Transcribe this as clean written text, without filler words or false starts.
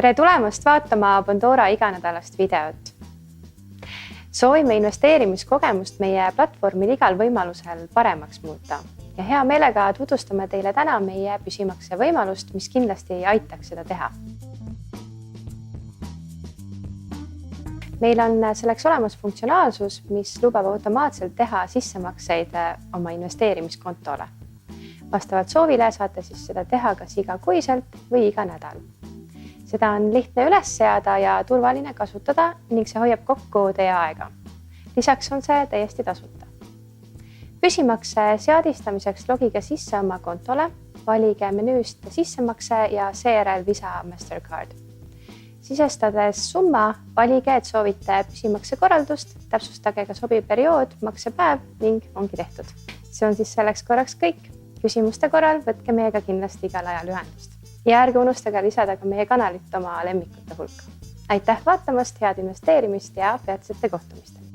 Tere tulemast vaatama Bondora iganädalast videot. Soovime investeerimiskogemust meie platvormil igal võimalusel paremaks muuta ja hea meelega tutvustame teile täna meie püsimakse võimalust, mis kindlasti aitaks seda teha. Meil on selleks olemas funktsionaalsus, mis lubab automaatselt teha sissemakseid oma investeerimiskontole. Vastavalt soovile saate siis seda teha kas igakuiselt või iga nädal. Seda on lihtne üles seada ja turvaline kasutada ning see hoiab kokku teie aega. Lisaks on see täiesti tasuta. Püsimakse seadistamiseks logige sisse oma kontole, valige menüüst sissemakse ja seejärel Visa Mastercard. Sisestades summa, valige, et soovite püsimakse korraldust, täpsustage ka sobiv periood, maksepäev ning ongi tehtud. See on siis selleks korraks kõik. Küsimuste korral võtke meiega kindlasti igal ajal ühendust. Ja ärge unustage lisada ka meie kanalit oma lemmikute hulka. Aitäh vaatamast, head investeerimist ja peatsete kohtumistega!